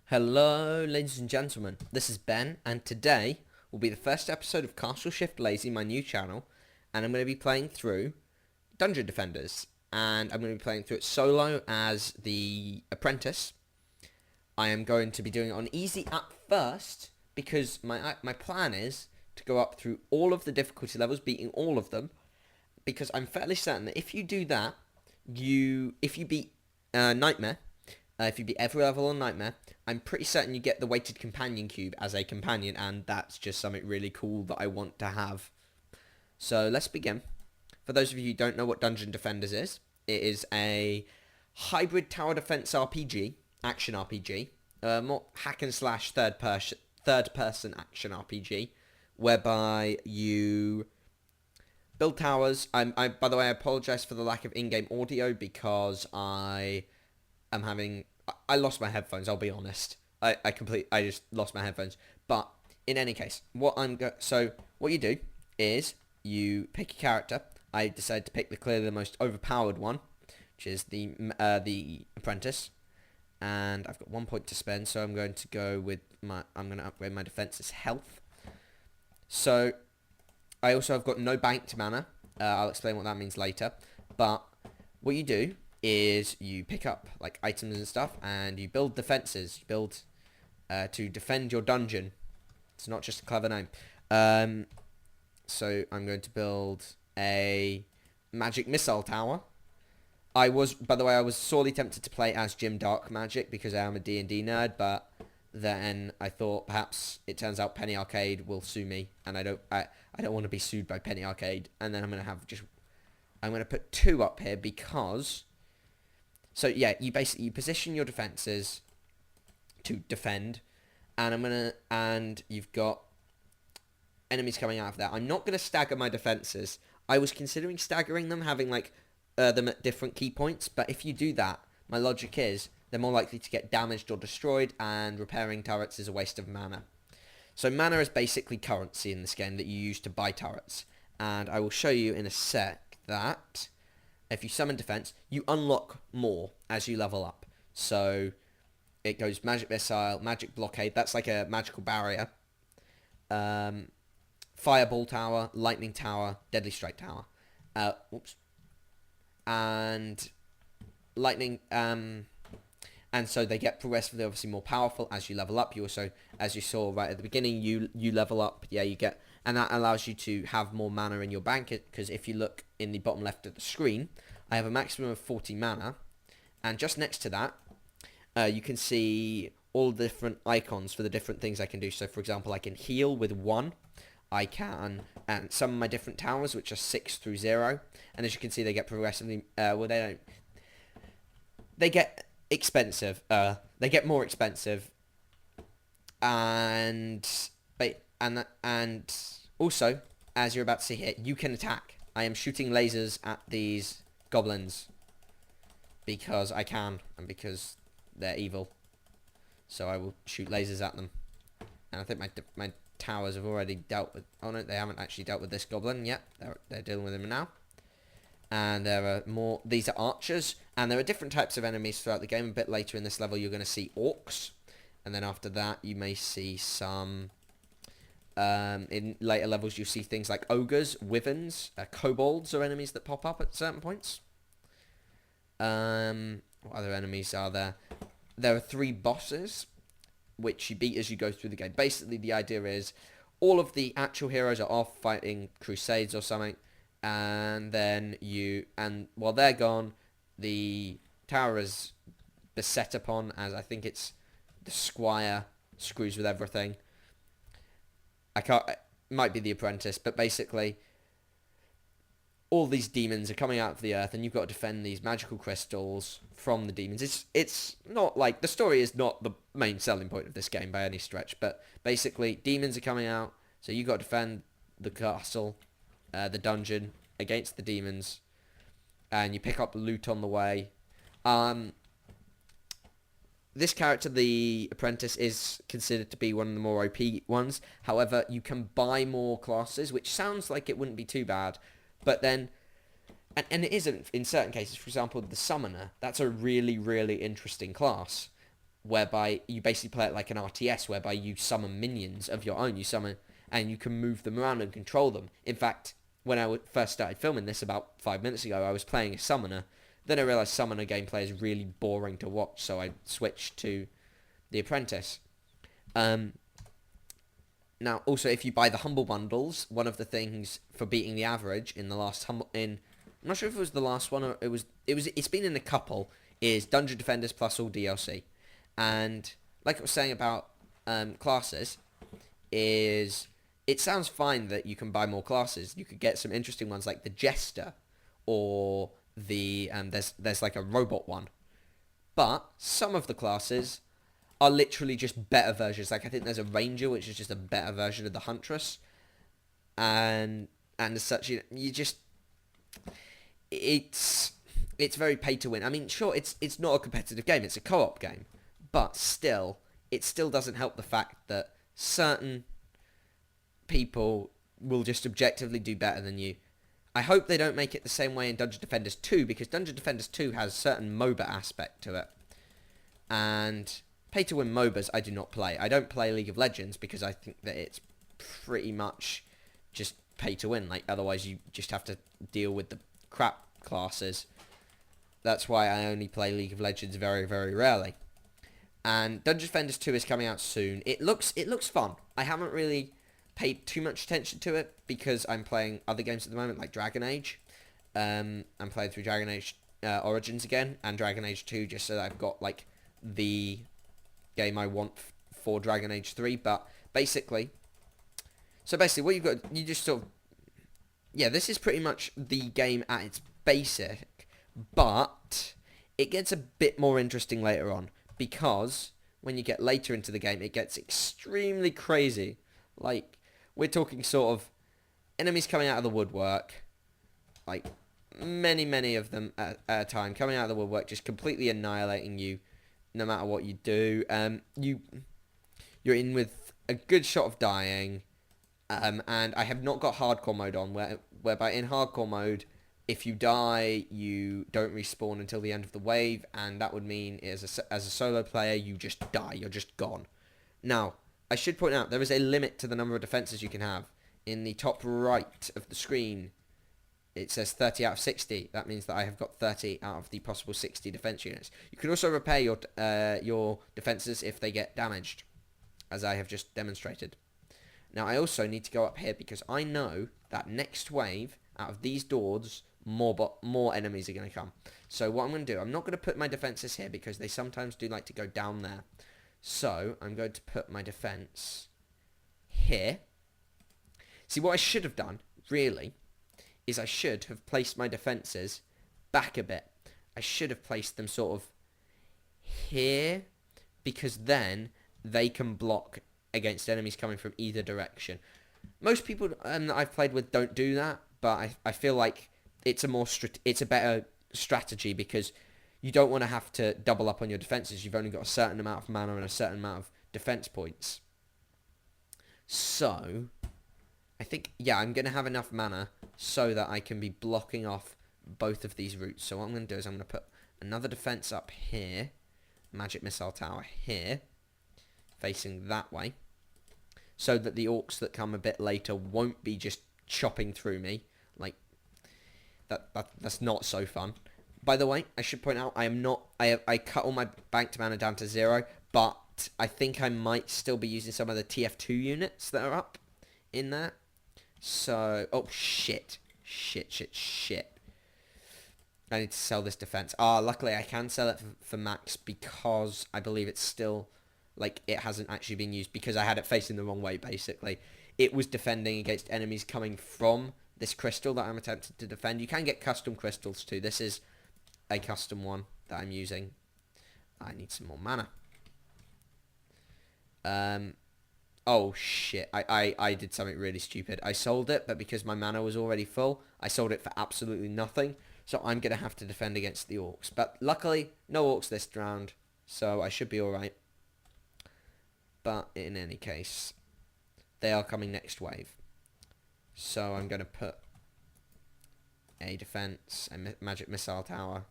Hello, ladies and gentlemen. This is Ben, and today will be the first episode of Castle Shift Lazy, my new channel, and I'm going to be playing through Dungeon Defenders, and I'm going to be playing through it solo as the Apprentice. I am going to be doing it on easy at first because my plan is to go up through all of the difficulty levels, beating all of them, because I'm fairly certain that if you do that, if you beat Nightmare. If you beat every level on Nightmare, I'm pretty certain you get the weighted companion cube as a companion, and that's just something really cool that I want to have. So let's begin. For those of you who don't know what Dungeon Defenders is, it is a hybrid tower defense RPG, action RPG, more hack and slash third person action RPG, whereby you build towers. By the way, I apologize for the lack of in-game audio because I lost my headphones. I'll be honest. I just lost my headphones. But in any case, what you do is you pick a character. I decided to pick clearly the most overpowered one, which is the Apprentice. And I've got 1 point to spend, so I'm going to go with I'm going to upgrade my defense's health. So I also have got no banked mana. I'll explain what that means later. But what you do is you pick up like items and stuff, and you build defenses. You build to defend your dungeon. It's not just a clever name. So I'm going to build a magic missile tower. By the way, I was sorely tempted to play as Jim Dark Magic because I am a D&D nerd, but then I thought perhaps it turns out Penny Arcade will sue me, and I don't want to be sued by Penny Arcade. And then I'm going to put two up here because. So yeah, you position your defenses to defend, and you've got enemies coming out of there. I'm not gonna stagger my defenses. I was considering staggering them, having them at different key points, but if you do that, my logic is they're more likely to get damaged or destroyed, and repairing turrets is a waste of mana. So mana is basically currency in this game that you use to buy turrets, and I will show you in a sec that if you summon defense, you unlock more as you level up. So it goes magic missile, magic blockade. That's like a magical barrier. Fireball tower, lightning tower, deadly strike tower. And lightning. And so they get progressively, obviously, more powerful as you level up. You also, as you saw right at the beginning, you level up. Yeah, you get. And that allows you to have more mana in your bank, because if you look in the bottom left of the screen, I have a maximum of 40 mana, and just next to that, you can see all the different icons for the different things I can do. So, for example, I can heal with 1. I can, and some of my different towers, which are 6 through 0, and as you can see, they get progressively, they get expensive, they get more expensive, and also, as you're about to see here, you can attack. I am shooting lasers at these goblins because I can, and because they're evil. So I will shoot lasers at them. And I think my towers have already dealt with. Oh no, they haven't actually dealt with this goblin yet. They're dealing with him now. And there are more. These are archers, and there are different types of enemies throughout the game. A bit later in this level, you're going to see orcs, and then after that, you may see some. In later levels, you see things like ogres, wyverns, kobolds are enemies that pop up at certain points. What other enemies are there? There are 3 bosses, which you beat as you go through the game. Basically, the idea is all of the actual heroes are off fighting crusades or something, and then while they're gone, the tower is beset upon, as I think it's the squire screws with everything. It might be the Apprentice, but basically all these demons are coming out of the earth, and you've got to defend these magical crystals from the demons. It's not like, the story is not the main selling point of this game by any stretch, but basically demons are coming out, so you've got to defend the castle, the dungeon, against the demons, and you pick up loot on the way. This character, the Apprentice, is considered to be one of the more OP ones. However, you can buy more classes, which sounds like it wouldn't be too bad. But then, and it isn't in certain cases. For example, the Summoner, that's a really, really interesting class. whereby you basically play it like an RTS, whereby you summon minions of your own. You summon, and you can move them around and control them. In fact, when I first started filming this about 5 minutes ago, I was playing a summoner. Then I realised summoner gameplay is really boring to watch, so I switched to the Apprentice. Now, also, if you buy the Humble Bundles, one of the things for beating the average in the last I'm not sure if it was the last one or it's been in a couple, is Dungeon Defenders plus all DLC. And like I was saying about classes, is it sounds fine that you can buy more classes. You could get some interesting ones like the Jester, or the there's like a robot one. But some of the classes are literally just better versions. Like I think there's a Ranger, which is just a better version of the Huntress, and as such, you just it's very pay to win. I mean, sure, it's not a competitive game; it's a co-op game, but still, it still doesn't help the fact that certain people will just objectively do better than you. I hope they don't make it the same way in Dungeon Defenders 2, because Dungeon Defenders 2 has a certain MOBA aspect to it. And pay-to-win MOBAs I do not play. I don't play League of Legends because I think that it's pretty much just pay-to-win. Like, otherwise you just have to deal with the crap classes. That's why I only play League of Legends very, very rarely. And Dungeon Defenders 2 is coming out soon. It looks fun. I haven't really paid too much attention to it because I'm playing other games at the moment, like Dragon Age. I'm playing through Dragon Age Origins again, and Dragon Age 2, just so that I've got like the game I want for Dragon Age 3. But basically what you've got, you just sort of, yeah, this is pretty much the game at its basic, but it gets a bit more interesting later on, because when you get later into the game, it gets extremely crazy. Like, we're talking sort of enemies coming out of the woodwork, like many of them at a time, coming out of the woodwork, just completely annihilating you, no matter what you do. You're in with a good shot of dying, and I have not got hardcore mode on, whereby in hardcore mode, if you die, you don't respawn until the end of the wave, and that would mean as a solo player, you just die, you're just gone. Now, I should point out, there is a limit to the number of defenses you can have. In the top right of the screen, it says 30 out of 60. That means that I have got 30 out of the possible 60 defense units. You can also repair your defenses if they get damaged, as I have just demonstrated. Now, I also need to go up here because I know that next wave, out of these doors, more enemies are going to come. So what I'm going to do, I'm not going to put my defenses here because they sometimes do like to go down there. So I'm going to put my defense here. See, what I should have done, really, is I should have placed my defenses back a bit. I should have placed them sort of here, because then they can block against enemies coming from either direction. Most people that I've played with don't do that, but I feel like it's a better strategy, because you don't want to have to double up on your defenses. You've only got a certain amount of mana and a certain amount of defense points. So, I think, yeah, I'm going to have enough mana so that I can be blocking off both of these routes. So what I'm going to do is I'm going to put another defense up here, magic missile tower here, facing that way, so that the orcs that come a bit later won't be just chopping through me. Like, that's not so fun. By the way, I should point out, I cut all my banked mana down to 0, but I think I might still be using some of the TF2 units that are up in there. So, oh shit. I need to sell this defense. Luckily I can sell it for max, because I believe it's still, like, it hasn't actually been used, because I had it facing the wrong way, basically. It was defending against enemies coming from this crystal that I'm attempting to defend. You can get custom crystals too. This is a custom one that I'm using. I need some more mana. Oh shit, I did something really stupid. I sold it, but because my mana was already full, I sold it for absolutely nothing. So I'm going to have to defend against the orcs. But luckily, no orcs this round, so I should be alright. But in any case, they are coming next wave. So I'm going to put a defense, a magic missile tower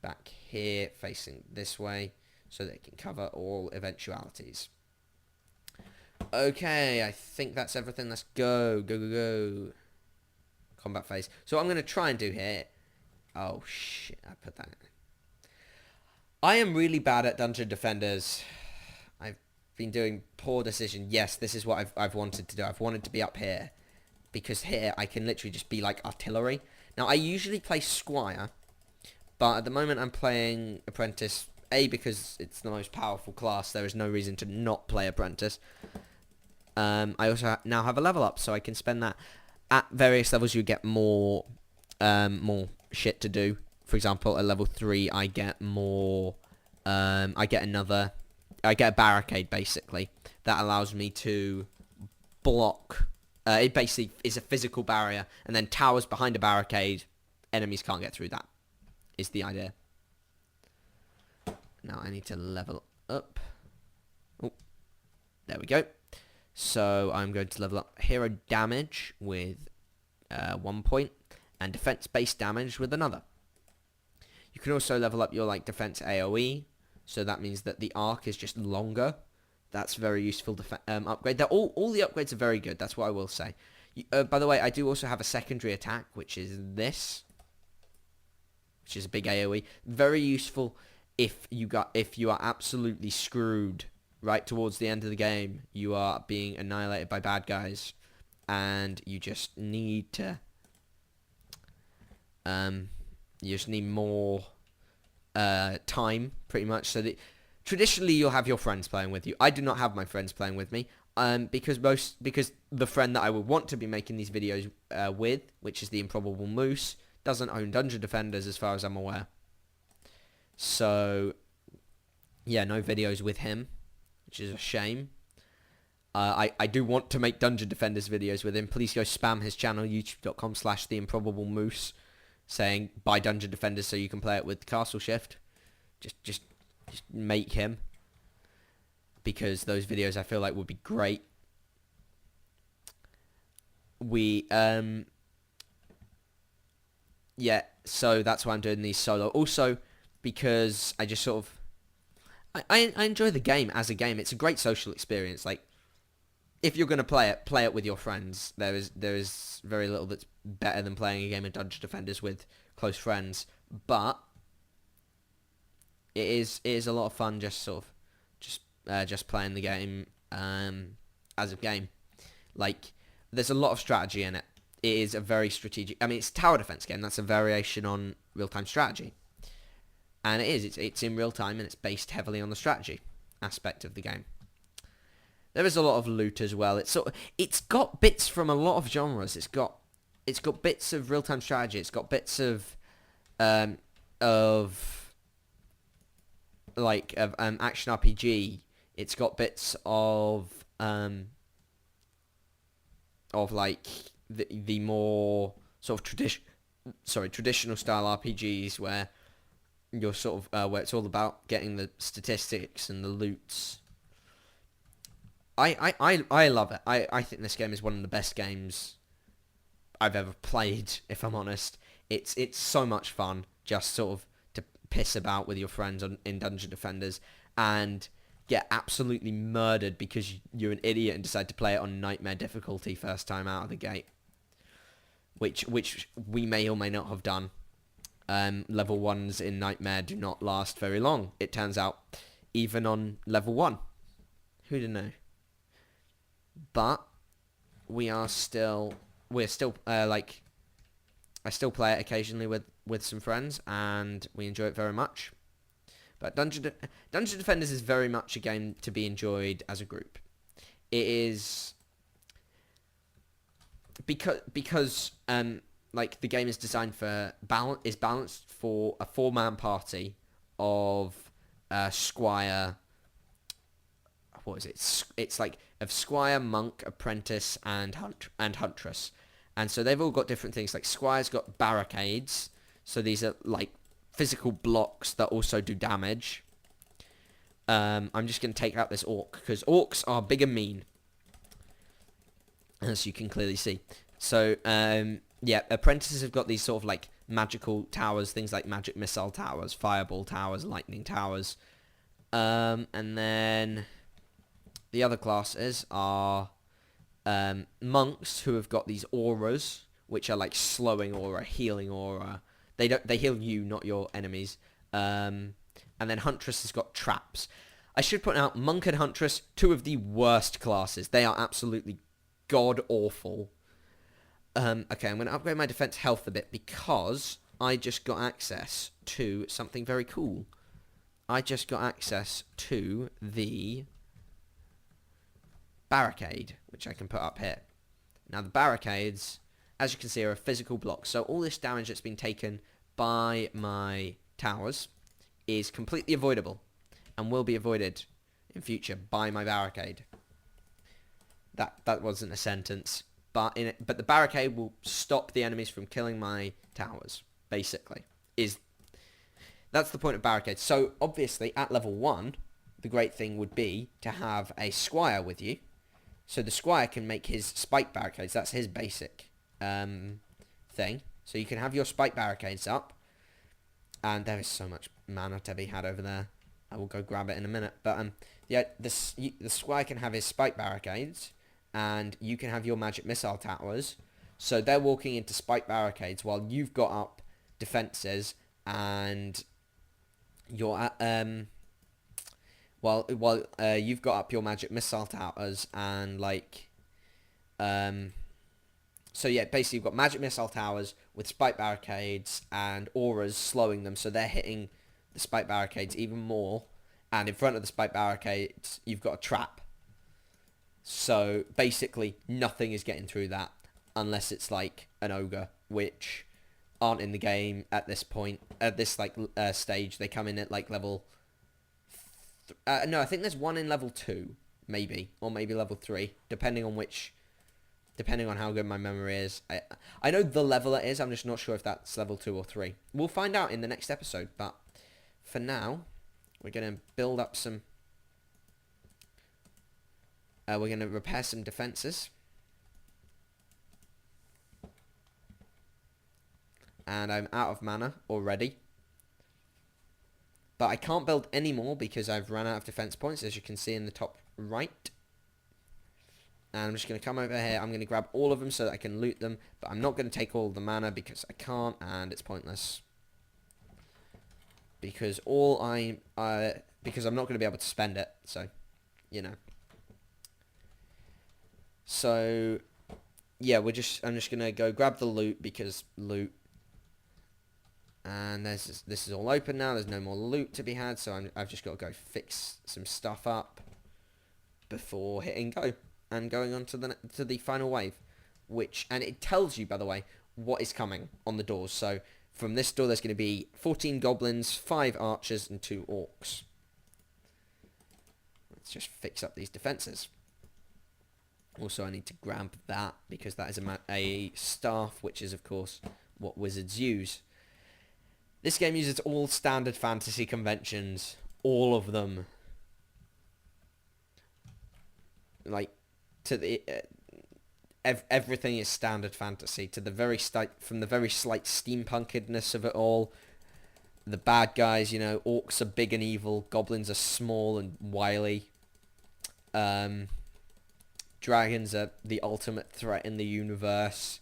back here, facing this way, so they can cover all eventualities. Okay, I think that's everything. Let's go. Go, go, go. Combat phase. So what I'm going to try and do here... Oh, shit. I put that in. I am really bad at Dungeon Defenders. I've been doing poor decision. Yes, this is what I've wanted to do. I've wanted to be up here. Because here, I can literally just be like artillery. Now, I usually play Squire. But at the moment, I'm playing Apprentice. A, because it's the most powerful class. There is no reason to not play Apprentice. I also now have a level up, so I can spend that. At various levels, you get more shit to do. For example, at level 3, I get more... I get a barricade, basically, that allows me to block... it basically is a physical barrier, and then towers behind a barricade, enemies can't get through that, is the idea. Now I need to level up. Oh, there we go. So I'm going to level up hero damage with 1 point, and defense-based damage with another. You can also level up your defense AoE, so that means that the arc is just longer. That's very useful upgrade. They're all the upgrades are very good. That's what I will say. By the way, I do also have a secondary attack, which is this, which is a big AoE. Very useful if you are absolutely screwed right towards the end of the game. You are being annihilated by bad guys, and you just need to. You just need more time, pretty much. So that traditionally you'll have your friends playing with you. I do not have my friends playing with me, because the friend that I would want to be making these videos with, which is the Improbable Moose, doesn't own Dungeon Defenders as far as I'm aware. So yeah, no videos with him, which is a shame. I do want to make Dungeon Defenders videos with him. Please go spam his channel, youtube.com/theimprobablemoose, saying buy Dungeon Defenders so you can play it with Castle Shift. Just make him, because those videos I feel like would be great. Yeah, so that's why I'm doing these solo. Also, because I just sort of I enjoy the game as a game. It's a great social experience. Like, if you're going to play it with your friends. There is very little that's better than playing a game of Dungeon Defenders with close friends. But it is a lot of fun just playing the game as a game. Like, there's a lot of strategy in it. It is a very strategic... I mean, it's a tower defense game. That's a variation on real-time strategy. And it is. It's in real time, and it's based heavily on the strategy aspect of the game. There is a lot of loot as well. It's got bits from a lot of genres. It's got bits of real-time strategy. It's got bits of action RPG. It's got bits of like the more sort of traditional style RPGs where you're sort of where it's all about getting the statistics and the loots. I love it. I think this game is one of the best games I've ever played, if I'm honest. It's so much fun just sort of to piss about with your friends in Dungeon Defenders and get absolutely murdered because you're an idiot and decide to play it on nightmare difficulty first time out of the gate. Which we may or may not have done. Level 1s in Nightmare do not last very long, it turns out, even on level 1. Who'd know? But we're still I still play it occasionally with some friends, and we enjoy it very much. But Dungeon Defenders is very much a game to be enjoyed as a group. It is because like the game is designed for balanced for a 4-man party of Squire. What is it? It's like of Squire, Monk, Apprentice, and Huntress. And so they've all got different things. Like Squire's got barricades. So these are like physical blocks that also do damage. I'm just going to take out this orc because orcs are big and mean, as you can clearly see. So yeah, apprentices have got these sort of like magical towers, things like magic missile towers, fireball towers, lightning towers. And then the other classes are monks who have got these auras, which are like slowing aura, healing aura. They heal you, not your enemies. And then Huntress has got traps. I should point out, Monk and Huntress, two of the worst classes. They are absolutely god-awful. Okay, I'm going to upgrade my defense health a bit because I just got access to something very cool. I just got access to the barricade, which I can put up here. Now, the barricades, as you can see, are a physical block. So all this damage that's been taken by my towers is completely avoidable and will be avoided in future by my barricade. That wasn't a sentence, but the barricade will stop the enemies from killing my towers. Basically, that's the point of barricades. So obviously, at level 1, the great thing would be to have a squire with you, so the squire can make his spike barricades. That's his basic thing. So you can have your spike barricades up, and there is so much mana to be had over there. I will go grab it in a minute. But yeah, the squire can have his spike barricades, and you can have your magic missile towers. So they're walking into spike barricades while you've got up defenses, and your while you've got up your magic missile towers, and like so yeah, basically you've got magic missile towers with spike barricades and auras slowing them, so they're hitting the spike barricades even more. And in front of the spike barricades, you've got a trap. So basically, nothing is getting through that unless it's like an ogre, which aren't in the game at this point. At this like stage, they come in at like level. No, I think there's one in level 2, maybe, or maybe level 3, depending on how good my memory is. I know the level it is. I'm just not sure if that's level 2 or 3. We'll find out in the next episode. But for now, we're gonna build up some. We're gonna repair some defenses. And I'm out of mana already. But I can't build any more because I've run out of defense points, as you can see in the top right. And I'm just going to come over here. I'm going to grab all of them so that I can loot them. But I'm not going to take all of the mana because I can't, and it's pointless. Because because I'm not going to be able to spend it. So, you know. So, yeah, I'm just going to go grab the loot because loot. And this is all open now. There's no more loot to be had, so I've just got to go fix some stuff up before hitting go and going on to the final wave, and it tells you, by the way, what is coming on the doors. So from this door, there's going to be 14 goblins, 5 archers, and 2 orcs. Let's just fix up these defenses. Also, I need to grab that because that is a staff, which is of course what wizards use. This game uses all standard fantasy conventions, all of them. Like, to the everything is standard fantasy. To the from the very slight steampunkedness of it all. The bad guys, you know, orcs are big and evil, goblins are small and wily. Dragons are the ultimate threat in the universe.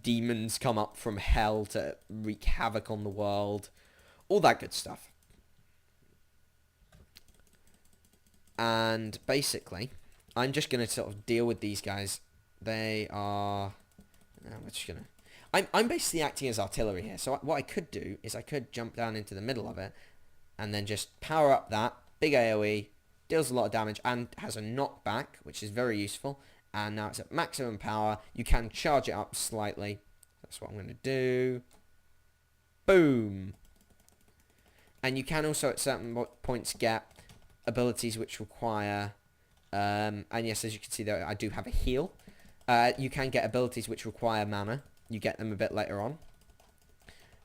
Demons come up from hell to wreak havoc on the world. All that good stuff. And basically, I'm just going to sort of deal with these guys. They are... we're just going to... I'm basically acting as artillery here. So what I could do is I could jump down into the middle of it and then just power up that. Big AoE, deals a lot of damage and has a knockback, which is very useful. And now it's at maximum power. You can charge it up slightly. That's what I'm going to do. Boom. And you can also at certain points get abilities which require... and yes, as you can see there, I do have a heal. You can get abilities which require mana. You get them a bit later on.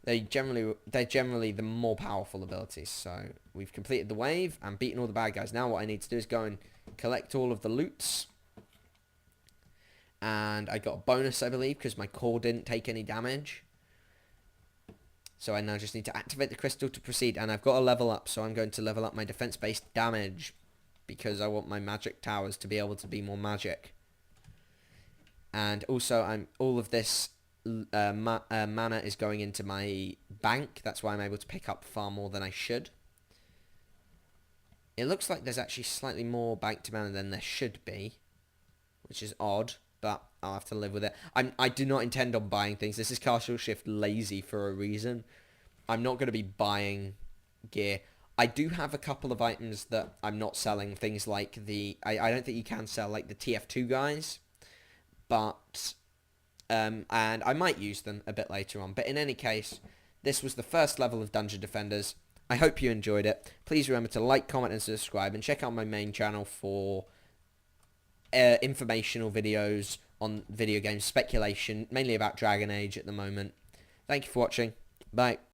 They're generally the more powerful abilities. So we've completed the wave and beaten all the bad guys. Now what I need to do is go and collect all of the loots. And I got a bonus, I believe, because my core didn't take any damage. So I now just need to activate the crystal to proceed, and I've got a level up, so I'm going to level up my defense-based damage because I want my magic towers to be able to be more magic. And also, all of this mana is going into my bank. That's why I'm able to pick up far more than I should. It looks like there's actually slightly more banked mana than there should be, which is odd, but I'll have to live with it. I do not intend on buying things. This is Castle Shift Lazy for a reason. I'm not going to be buying gear. I do have a couple of items that I'm not selling. Things like I don't think you can sell like the TF2 guys, but and I might use them a bit later on. But in any case, this was the first level of Dungeon Defenders. I hope you enjoyed it. Please remember to like, comment, and subscribe, and check out my main channel for informational videos on video game speculation, mainly about Dragon Age at the moment. Thank you for watching. Bye.